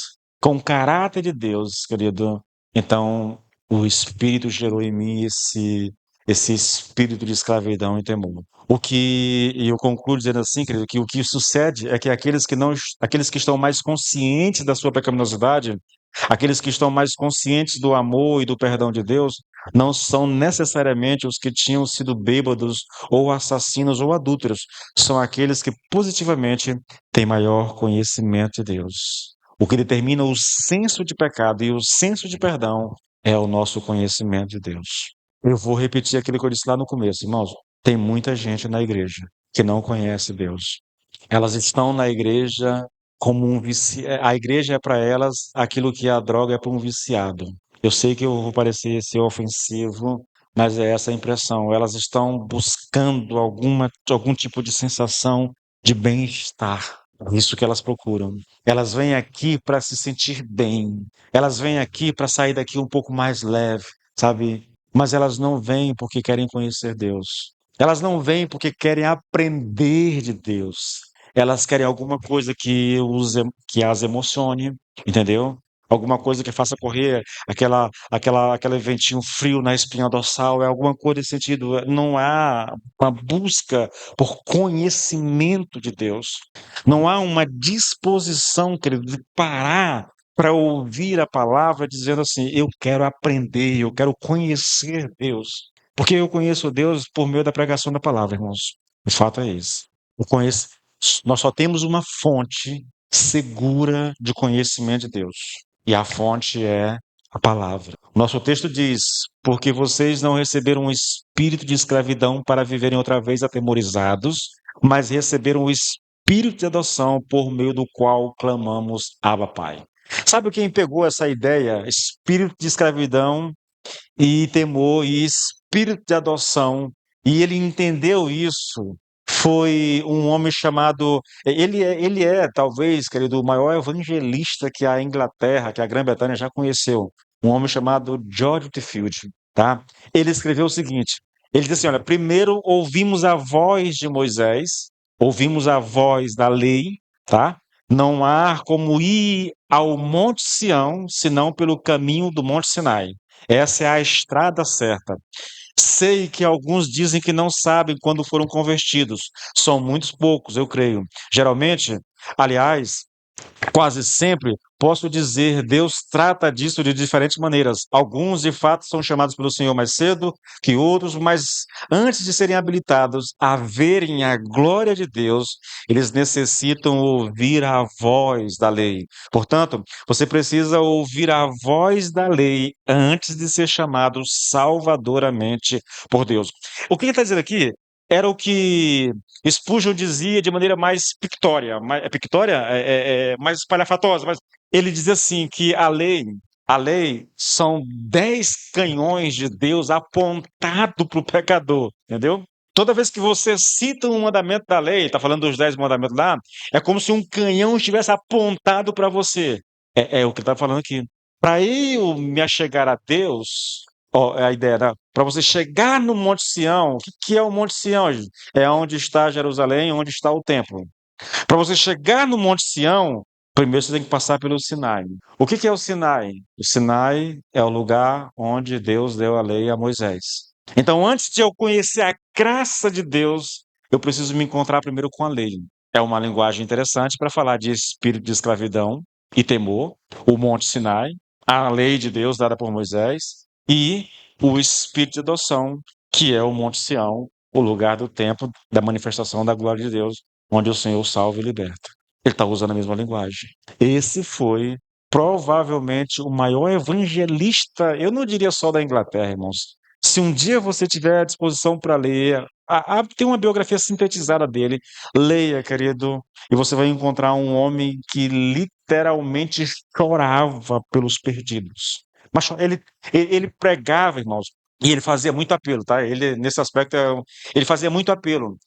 com o caráter de Deus, querido, então o Espírito gerou em mim esse espírito de escravidão e temor. E eu concluo dizendo assim, querido, que o que sucede é que aqueles que estão mais conscientes da sua pecaminosidade, aqueles que estão mais conscientes do amor e do perdão de Deus, não são necessariamente os que tinham sido bêbados ou assassinos ou adúlteros, são aqueles que positivamente têm maior conhecimento de Deus. O que determina o senso de pecado e o senso de perdão é o nosso conhecimento de Deus. Eu vou repetir aquilo que eu disse lá no começo, irmãos. Tem muita gente na igreja que não conhece Deus. Elas estão na igreja como um viciado. A igreja é para elas aquilo que a droga é para um viciado. Eu sei que eu vou parecer ser ofensivo, mas é essa a impressão. Elas estão buscando algum tipo de sensação de bem-estar. É isso que elas procuram. Elas vêm aqui para se sentir bem. Elas vêm aqui para sair daqui um pouco mais leve, sabe? Mas elas não vêm porque querem conhecer Deus. Elas não vêm porque querem aprender de Deus. Elas querem alguma coisa que as emocione, entendeu? Alguma coisa que faça correr aquele ventinho frio na espinha dorsal, é alguma coisa nesse sentido. Não há uma busca por conhecimento de Deus. Não há uma disposição, querido, de parar para ouvir a palavra dizendo assim: eu quero aprender, eu quero conhecer Deus. Porque eu conheço Deus por meio da pregação da palavra, irmãos. O fato é esse. Eu conheço, nós só temos uma fonte segura de conhecimento de Deus. E a fonte é a palavra. O nosso texto diz: porque vocês não receberam um espírito de escravidão para viverem outra vez atemorizados, mas receberam o espírito de adoção por meio do qual clamamos Abba, Pai. Sabe quem pegou essa ideia, espírito de escravidão e temor e espírito de adoção, e ele entendeu isso? Foi um homem chamado. Ele é, talvez, querido, o maior evangelista que a Inglaterra, que a Grã-Bretanha já conheceu. Um homem chamado George Whitefield, tá? Ele escreveu o seguinte: ele disse assim: olha, primeiro ouvimos a voz de Moisés, ouvimos a voz da lei, tá? Não há como ir ao Monte Sião, senão pelo caminho do Monte Sinai. Essa é a estrada certa. Sei que alguns dizem que não sabem quando foram convertidos. São muitos poucos, eu creio. Geralmente, aliás, quase sempre, posso dizer, Deus trata disso de diferentes maneiras. Alguns, de fato, são chamados pelo Senhor mais cedo que outros, mas antes de serem habilitados a verem a glória de Deus, eles necessitam ouvir a voz da lei. Portanto, você precisa ouvir a voz da lei antes de ser chamado salvadoramente por Deus. O que ele está dizendo aqui era o que Spurgeon dizia de maneira mais pictória, mais, é pictória? Mais espalhafatosa, mas ele dizia assim que a lei são 10 canhões de Deus apontado para o pecador, entendeu? Toda vez que você cita um mandamento da lei, está falando dos 10 mandamentos lá, é como se um canhão estivesse apontado para você. É o que ele está falando aqui. Para eu me achegar a Deus, ó, é a ideia, né? Para você chegar no Monte Sião, que é o Monte Sião, gente? É onde está Jerusalém, onde está o templo. Para você chegar no Monte Sião, primeiro você tem que passar pelo Sinai. O que é o Sinai? O Sinai é o lugar onde Deus deu a lei a Moisés. Então, antes de eu conhecer a graça de Deus, eu preciso me encontrar primeiro com a lei. É uma linguagem interessante para falar de espírito de escravidão e temor, o Monte Sinai, a lei de Deus dada por Moisés e o espírito de adoção, que é o Monte Sião, o lugar do templo da manifestação da glória de Deus, onde o Senhor salva e liberta. Ele está usando a mesma linguagem. Esse foi provavelmente o maior evangelista, eu não diria só da Inglaterra, irmãos. Se um dia você tiver à disposição para ler, tem uma biografia sintetizada dele, leia, querido, e você vai encontrar um homem que literalmente chorava pelos perdidos. Mas ele pregava, irmãos, e ele fazia muito apelo, tá? Ele, nesse aspecto, ele fazia muito apelo.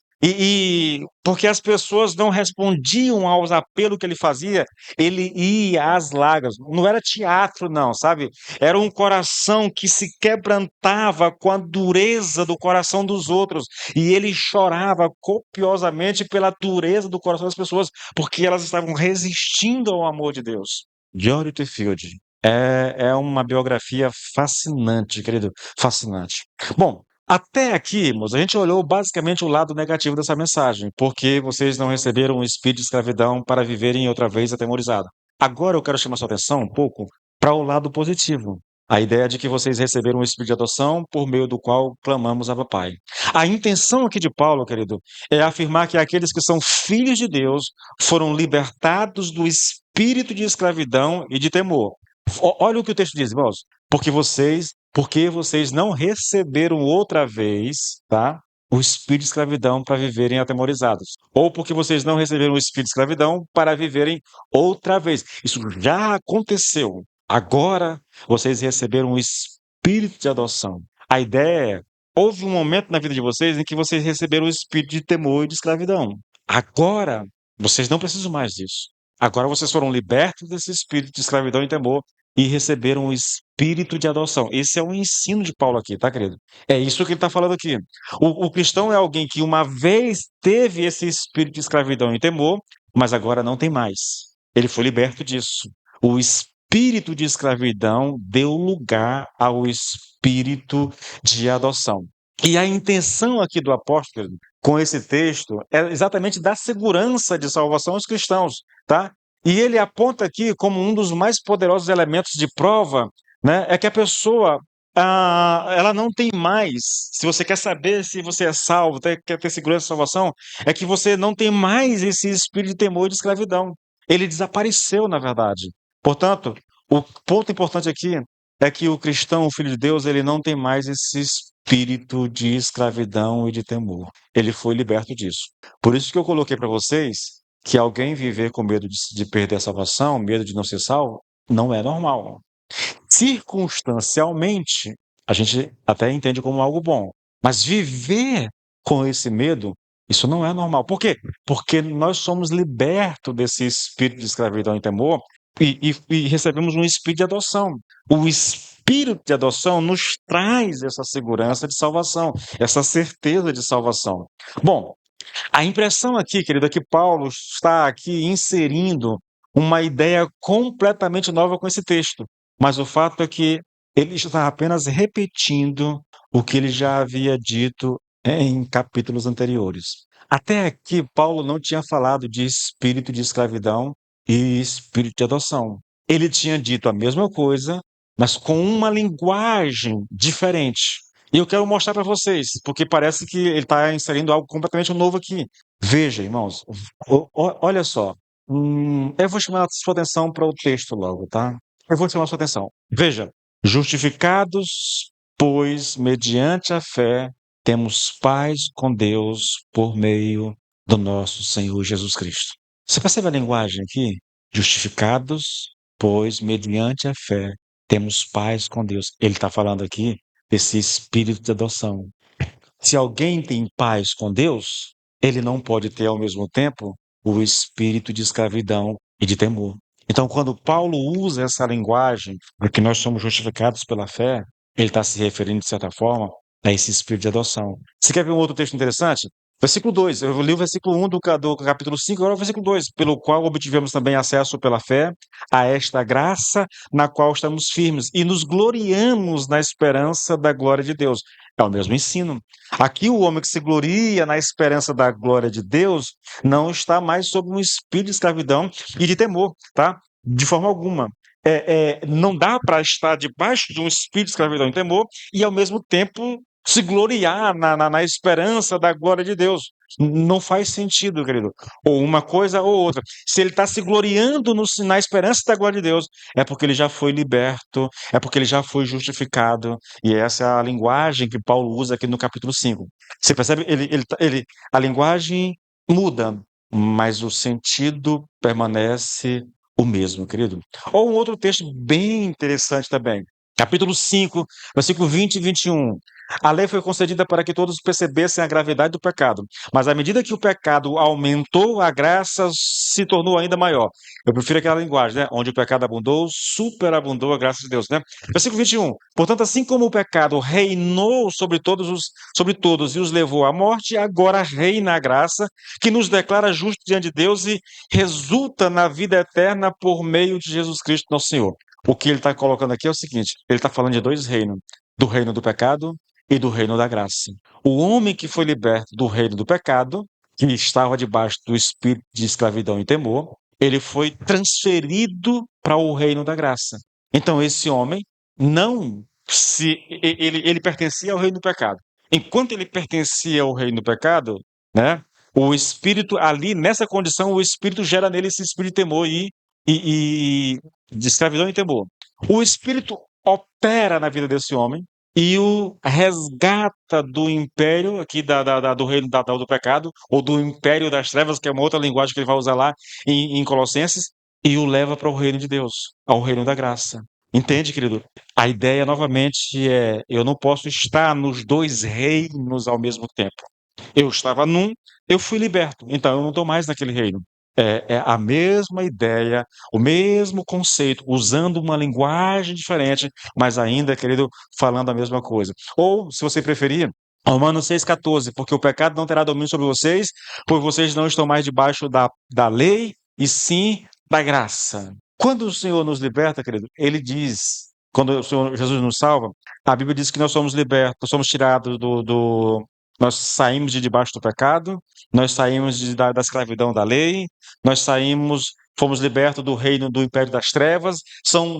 Porque as pessoas não respondiam aos apelos que ele fazia, ele ia às lágrimas. Não era teatro, não, sabe? Era um coração que se quebrantava com a dureza do coração dos outros. E ele chorava copiosamente pela dureza do coração das pessoas, porque elas estavam resistindo ao amor de Deus. George Whitefield. É uma biografia fascinante, querido, fascinante. Bom, até aqui, moço, a gente olhou basicamente o lado negativo dessa mensagem, porque vocês não receberam o espírito de escravidão para viverem outra vez atemorizado. Agora eu quero chamar sua atenção um pouco para o lado positivo. A ideia de que vocês receberam o espírito de adoção por meio do qual clamamos Abba Pai. A intenção aqui de Paulo, querido, é afirmar que aqueles que são filhos de Deus foram libertados do espírito de escravidão e de temor. Olha o que o texto diz, irmãos. Porque vocês não receberam outra vez, tá? O espírito de escravidão para viverem atemorizados. Ou porque vocês não receberam o espírito de escravidão para viverem outra vez. Isso já aconteceu. Agora vocês receberam o espírito de adoção. A ideia é, houve um momento na vida de vocês em que vocês receberam o espírito de temor e de escravidão. Agora, vocês não precisam mais disso. Agora vocês foram libertos desse espírito de escravidão e temor e receberam o espírito de adoção. Esse é o ensino de Paulo aqui, tá, querido? É isso que ele está falando aqui. O cristão é alguém que uma vez teve esse espírito de escravidão e temor, mas agora não tem mais. Ele foi liberto disso. O espírito de escravidão deu lugar ao espírito de adoção. E a intenção aqui do apóstolo com esse texto é exatamente dar segurança de salvação aos cristãos, tá? E ele aponta aqui como um dos mais poderosos elementos de prova, né, é que a pessoa ela não tem mais. Se você quer saber se você é salvo, quer ter segurança de salvação, é que você não tem mais esse espírito de temor e de escravidão. Ele desapareceu, na verdade. Portanto, o ponto importante aqui é que o cristão, o filho de Deus, ele não tem mais esse espírito de escravidão e de temor. Ele foi liberto disso. Por isso que eu coloquei para vocês que alguém viver com medo de perder a salvação, medo de não ser salvo, não é normal. Circunstancialmente, a gente até entende como algo bom, mas viver com esse medo, isso não é normal. Por quê? Porque nós somos libertos desse espírito de escravidão e temor e recebemos um espírito de adoção. O espírito de adoção nos traz essa segurança de salvação, essa certeza de salvação. Bom, a impressão aqui, querido, é que Paulo está aqui inserindo uma ideia completamente nova com esse texto. Mas o fato é que ele está apenas repetindo o que ele já havia dito em capítulos anteriores. Até aqui, Paulo não tinha falado de espírito de escravidão e espírito de adoção. Ele tinha dito a mesma coisa, mas com uma linguagem diferente. E eu quero mostrar para vocês, porque parece que ele está inserindo algo completamente novo aqui. Veja, irmãos, olha só. Eu vou chamar a sua atenção para o texto logo, tá? Eu vou chamar a sua atenção. Veja, justificados, pois, mediante a fé, temos paz com Deus por meio do nosso Senhor Jesus Cristo. Você percebe a linguagem aqui? Justificados, pois, mediante a fé, temos paz com Deus. Ele está falando aqui desse espírito de adoção. Se alguém tem paz com Deus, ele não pode ter ao mesmo tempo o espírito de escravidão e de temor. Então, quando Paulo usa essa linguagem de que nós somos justificados pela fé, ele está se referindo, de certa forma, a esse espírito de adoção. Você quer ver um outro texto interessante? Versículo 2. Eu li o versículo 1 do capítulo 5, agora o versículo 2. Pelo qual obtivemos também acesso pela fé a esta graça na qual estamos firmes e nos gloriamos na esperança da glória de Deus. É o mesmo ensino. Aqui o homem que se gloria na esperança da glória de Deus não está mais sob um espírito de escravidão e de temor, tá? De forma alguma. Não dá para estar debaixo de um espírito de escravidão e temor e, ao mesmo tempo, se gloriar na esperança da glória de Deus. Não faz sentido, querido. Ou uma coisa ou outra. Se ele está se gloriando na esperança da glória de Deus, é porque ele já foi liberto, é porque ele já foi justificado. E essa é a linguagem que Paulo usa aqui no capítulo 5. Você percebe? A linguagem muda, mas o sentido permanece o mesmo, querido. Ou um outro texto bem interessante também. Capítulo 5, versículo 20 e 21. A lei foi concedida para que todos percebessem a gravidade do pecado, mas à medida que o pecado aumentou, a graça se tornou ainda maior. Eu prefiro aquela linguagem, né? Onde o pecado abundou, superabundou a graça de Deus, né? Versículo 21. Portanto, assim como o pecado reinou sobre todos e os levou à morte, agora reina a graça que nos declara justos diante de Deus e resulta na vida eterna por meio de Jesus Cristo, nosso Senhor. O que ele está colocando aqui é o seguinte: ele está falando de dois reinos, do reino do pecado e do reino da graça. O homem que foi liberto do reino do pecado, que estava debaixo do espírito de escravidão e temor, ele foi transferido para o reino da graça. Então, esse homem não se. Ele pertencia ao reino do pecado. Enquanto ele pertencia ao reino do pecado, né, o espírito, ali, nessa condição, o espírito gera nele esse espírito de temor e de escravidão e temor. O espírito opera na vida desse homem e o resgata do império aqui do reino do pecado, ou do império das trevas, que é uma outra linguagem que ele vai usar lá em Colossenses, e o leva para o reino de Deus, ao reino da graça. Entende, querido? A ideia novamente é: eu não posso estar nos dois reinos ao mesmo tempo. Eu estava num, eu fui liberto, então eu não estou mais naquele reino. É a mesma ideia, o mesmo conceito, usando uma linguagem diferente, mas ainda, querido, falando a mesma coisa. Ou, se você preferir, Romanos 6,14, porque o pecado não terá domínio sobre vocês, pois vocês não estão mais debaixo da lei, e sim da graça. Quando o Senhor nos liberta, querido, ele diz, quando o Senhor Jesus nos salva, a Bíblia diz que nós somos libertos, somos tirados nós saímos de debaixo do pecado, nós saímos da escravidão da lei, nós fomos libertos do reino do império das trevas. São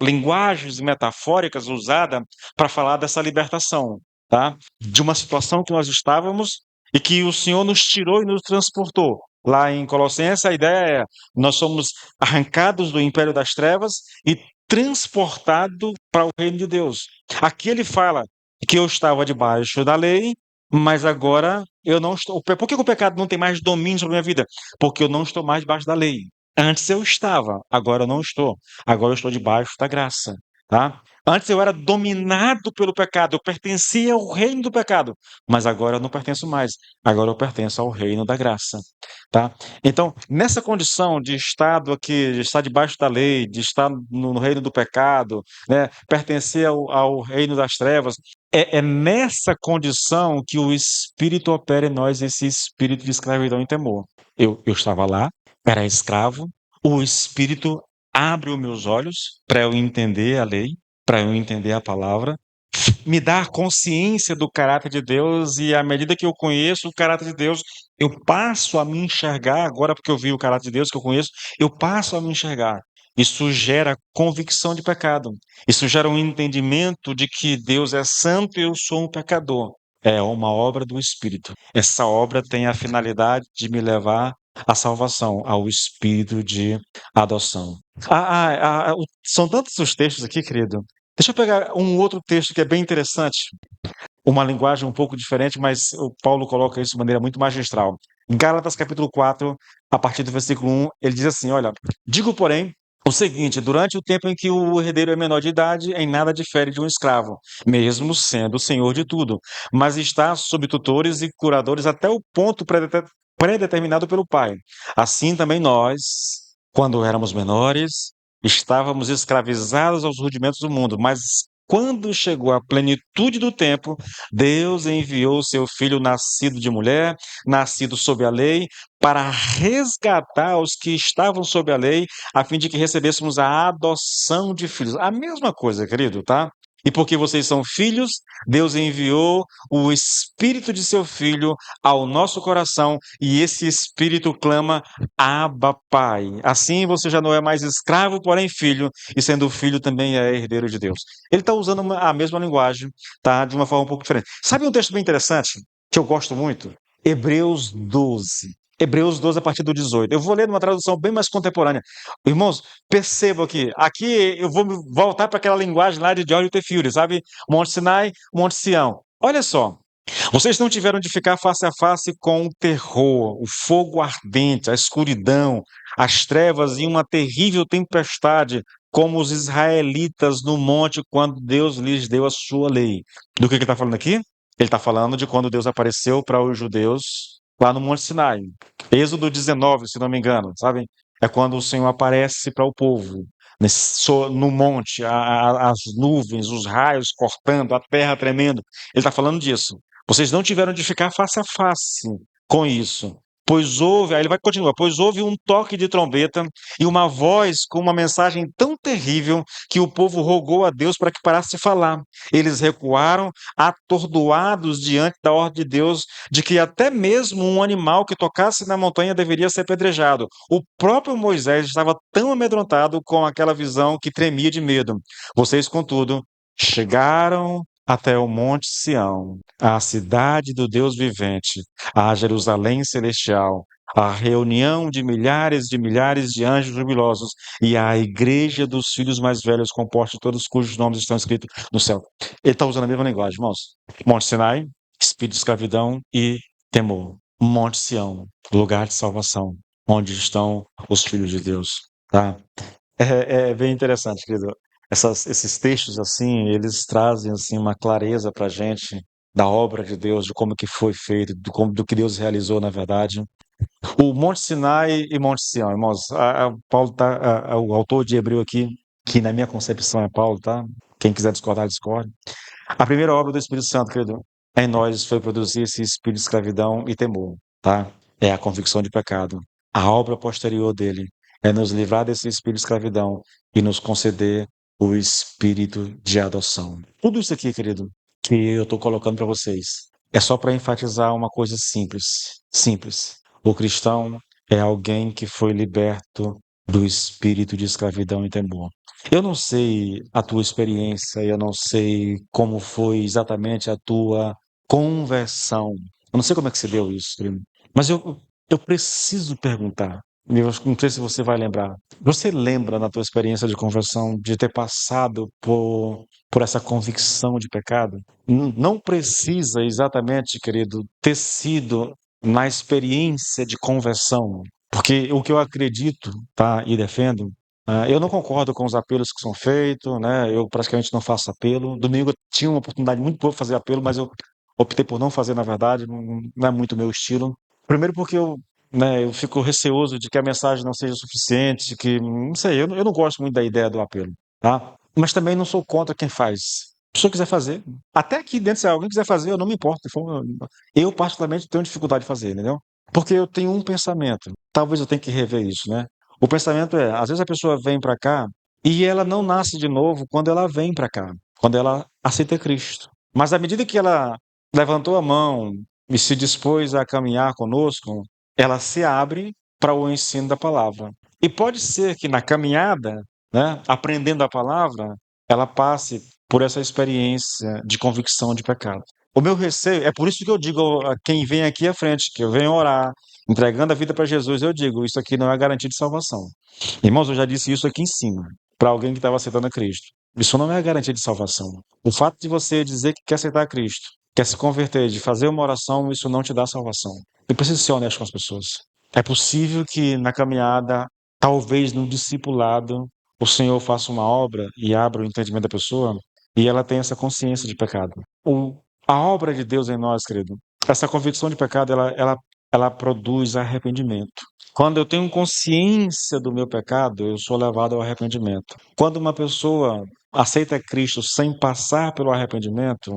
linguagens metafóricas usadas para falar dessa libertação, tá? De uma situação que nós estávamos e que o Senhor nos tirou e nos transportou. Lá em Colossenses, a ideia é: nós somos arrancados do império das trevas e transportados para o reino de Deus. Aqui ele fala que eu estava debaixo da lei, mas agora eu não estou. Por que o pecado não tem mais domínio sobre a minha vida? Porque eu não estou mais debaixo da lei. Antes eu estava, agora eu não estou. Agora eu estou debaixo da graça, tá? Antes eu era dominado pelo pecado, eu pertencia ao reino do pecado, mas agora eu não pertenço mais. Agora eu pertenço ao reino da graça, tá? Então, nessa condição de estado aqui, de estar debaixo da lei, de estar no reino do pecado, né, pertencer ao reino das trevas, é nessa condição que o Espírito opera em nós, esse espírito de escravidão e temor. Eu estava lá, era escravo, o Espírito abre os meus olhos para eu entender a lei, para eu entender a palavra, me dá consciência do caráter de Deus, e à medida que eu conheço o caráter de Deus, eu passo a me enxergar, agora porque eu vi o caráter de Deus que eu conheço, eu passo a me enxergar. Isso gera convicção de pecado. Isso gera um entendimento de que Deus é santo e eu sou um pecador. É uma obra do Espírito. Essa obra tem a finalidade de me levar à salvação, ao espírito de adoção. São tantos os textos aqui, querido. Deixa eu pegar um outro texto que é bem interessante, uma linguagem um pouco diferente, mas o Paulo coloca isso de maneira muito magistral. Em Gálatas capítulo 4, a partir do versículo 1, ele diz assim: olha, digo, porém, o seguinte: durante o tempo em que o herdeiro é menor de idade, em nada difere de um escravo, mesmo sendo o senhor de tudo, mas está sob tutores e curadores até o ponto predeterminado pelo pai. Assim também nós, quando éramos menores, estávamos escravizados aos rudimentos do mundo, mas quando chegou a plenitude do tempo, Deus enviou seu filho nascido de mulher, nascido sob a lei, para resgatar os que estavam sob a lei, a fim de que recebêssemos a adoção de filhos. A mesma coisa, querido, tá? E porque vocês são filhos, Deus enviou o Espírito de seu Filho ao nosso coração, e esse Espírito clama: Abba, Pai. Assim você já não é mais escravo, porém filho, e sendo filho também é herdeiro de Deus. Ele está usando a mesma linguagem, tá? De uma forma um pouco diferente. Sabe um texto bem interessante, que eu gosto muito? Hebreus 12. Hebreus 12, a partir do 18. Eu vou ler numa tradução bem mais contemporânea. Irmãos, percebam aqui eu vou voltar para aquela linguagem lá de George T. Field, sabe? Monte Sinai, Monte Sião. Olha só, vocês não tiveram de ficar face a face com o terror, o fogo ardente, a escuridão, as trevas e uma terrível tempestade, como os israelitas no monte quando Deus lhes deu a sua lei. Do que ele está falando aqui? Ele está falando de quando Deus apareceu para os judeus lá no Monte Sinai. Êxodo 19, se não me engano, sabe? É quando o Senhor aparece para o povo. No monte, as nuvens, os raios cortando, a terra tremendo. Ele está falando disso. Vocês não tiveram de ficar face a face com isso. Pois houve, aí ele vai continuar, pois houve um toque de trombeta e uma voz com uma mensagem tão terrível que o povo rogou a Deus para que parasse de falar. Eles recuaram, atordoados diante da ordem de Deus, de que até mesmo um animal que tocasse na montanha deveria ser apedrejado. O próprio Moisés estava tão amedrontado com aquela visão que tremia de medo. Vocês, contudo, chegaram até o Monte Sião, à cidade do Deus vivente, à Jerusalém celestial, à reunião de milhares de anjos jubilosos e à igreja dos filhos mais velhos, composta de todos cujos nomes estão escritos no céu. Ele está usando a mesma linguagem, irmãos. Monte Sinai, espírito de escravidão e temor. Monte Sião, lugar de salvação, onde estão os filhos de Deus. Tá? É bem interessante, querido. esses textos, assim, eles trazem, assim, uma clareza para a gente da obra de Deus, de como que foi feito, do que Deus realizou, na verdade. O Monte Sinai e Monte Sião, irmãos, Paulo tá, o autor de Hebreu aqui, que na minha concepção é Paulo, tá? Quem quiser discordar, discorde. A primeira obra do Espírito Santo, querido, em nós foi produzir esse espírito de escravidão e temor, tá? É a convicção de pecado. A obra posterior dele é nos livrar desse espírito de escravidão e nos conceder o espírito de adoção. Tudo isso aqui, querido, que eu estou colocando para vocês, é só para enfatizar uma coisa simples. Simples. O cristão é alguém que foi liberto do espírito de escravidão e temor. Eu não sei a tua experiência, eu não sei como foi exatamente a tua conversão. Eu não sei como é que se deu isso, primo. Mas eu preciso perguntar. Eu não sei se você vai lembrar. Você lembra na tua experiência de conversão de ter passado por essa convicção de pecado? Não precisa exatamente, querido, ter sido na experiência de conversão. Porque o que eu acredito, tá, e defendo, eu não concordo com os apelos que são feitos, né? Eu praticamente não faço apelo. Domingo eu tinha uma oportunidade muito boa de fazer apelo, mas eu optei por não fazer, na verdade, não é muito meu estilo. Primeiro porque eu fico receoso de que a mensagem não seja suficiente, de que, não sei, eu não gosto muito da ideia do apelo, tá? Mas também não sou contra quem faz. Se a pessoa quiser fazer, até aqui dentro, se alguém quiser fazer, eu não me importo. Eu, particularmente, tenho dificuldade de fazer, entendeu? Porque eu tenho um pensamento. Talvez eu tenha que rever isso, né? O pensamento é, às vezes a pessoa vem para cá e ela não nasce de novo quando ela vem para cá, quando ela aceita Cristo. Mas à medida que ela levantou a mão e se dispôs a caminhar conosco, ela se abre para o ensino da palavra. E pode ser que na caminhada, né, aprendendo a palavra, ela passe por essa experiência de convicção de pecado. O meu receio, é por isso que eu digo a quem vem aqui à frente, que eu venho orar, entregando a vida para Jesus, eu digo, isso aqui não é garantia de salvação. Irmãos, eu já disse isso aqui em cima, para alguém que estava aceitando a Cristo. Isso não é garantia de salvação. O fato de você dizer que quer aceitar a Cristo, quer se converter, de fazer uma oração, isso não te dá salvação. Eu preciso ser honesto com as pessoas. É possível que na caminhada, talvez no discipulado, o Senhor faça uma obra e abra o entendimento da pessoa e ela tenha essa consciência de pecado. O, a obra de Deus em nós, querido, essa convicção de pecado, ela produz arrependimento. Quando eu tenho consciência do meu pecado, eu sou levado ao arrependimento. Quando uma pessoa aceita Cristo sem passar pelo arrependimento,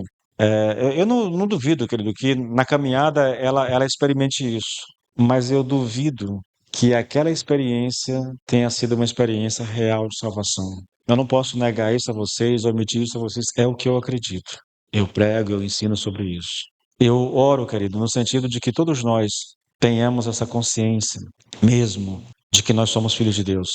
eu não duvido, querido, que na caminhada ela experimente isso. Mas eu duvido que aquela experiência tenha sido uma experiência real de salvação. Eu não posso negar isso a vocês, omitir isso a vocês, é o que eu acredito. Eu prego, eu ensino sobre isso. Eu oro, querido, no sentido de que todos nós tenhamos essa consciência mesmo de que nós somos filhos de Deus.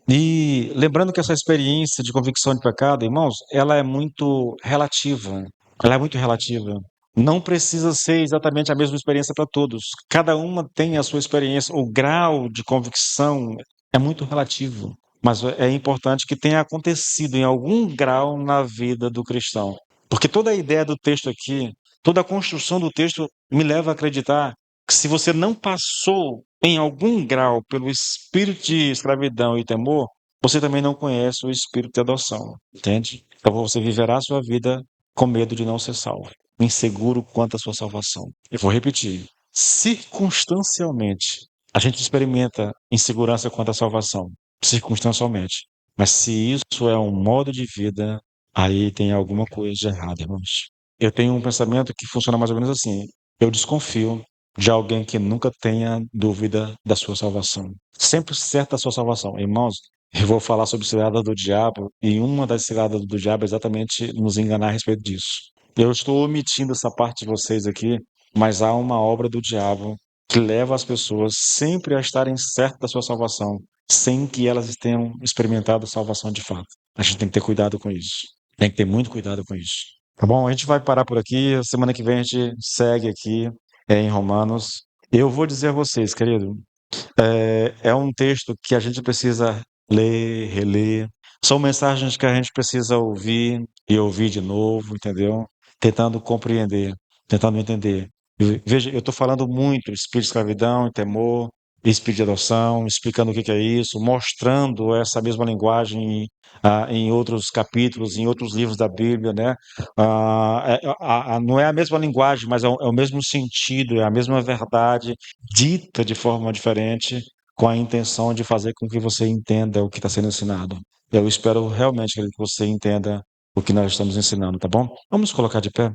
E lembrando que essa experiência de convicção de pecado, irmãos, ela é muito relativa. Ela é muito relativa. Não precisa ser exatamente a mesma experiência para todos. Cada uma tem a sua experiência. O grau de convicção é muito relativo. Mas é importante que tenha acontecido em algum grau na vida do cristão. Porque toda a ideia do texto aqui, toda a construção do texto me leva a acreditar que se você não passou em algum grau pelo espírito de escravidão e temor, você também não conhece o espírito de adoção, entende? Então você viverá a sua vida com medo de não ser salvo, inseguro quanto à sua salvação. Eu vou repetir. Circunstancialmente, a gente experimenta insegurança quanto à salvação, circunstancialmente. Mas se isso é um modo de vida, aí tem alguma coisa de errado, irmãos. Eu tenho um pensamento que funciona mais ou menos assim. Eu desconfio de alguém que nunca tenha dúvida da sua salvação. Sempre certo da sua salvação. Irmãos, eu vou falar sobre cilada do diabo, e uma das ciladas do diabo é exatamente nos enganar a respeito disso. Eu estou omitindo essa parte de vocês aqui, mas há uma obra do diabo que leva as pessoas sempre a estarem certas da sua salvação, sem que elas tenham experimentado salvação de fato. A gente tem que ter cuidado com isso. Tem que ter muito cuidado com isso. Tá bom? A gente vai parar por aqui. Semana que vem a gente segue aqui em Romanos. Eu vou dizer a vocês, querido, é um texto que a gente precisa ler, reler. São mensagens que a gente precisa ouvir e ouvir de novo, entendeu? Tentando compreender, tentando entender. Veja, eu estou falando muito de espírito de escravidão e temor. espírito de adoção, explicando o que que é isso, mostrando essa mesma linguagem em outros capítulos, em outros livros da Bíblia, né? Não é a mesma linguagem, mas é o mesmo sentido, é a mesma verdade, dita de forma diferente, com a intenção de fazer com que você entenda o que está sendo ensinado. Eu espero realmente que você entenda o que nós estamos ensinando, tá bom? Vamos colocar de pé.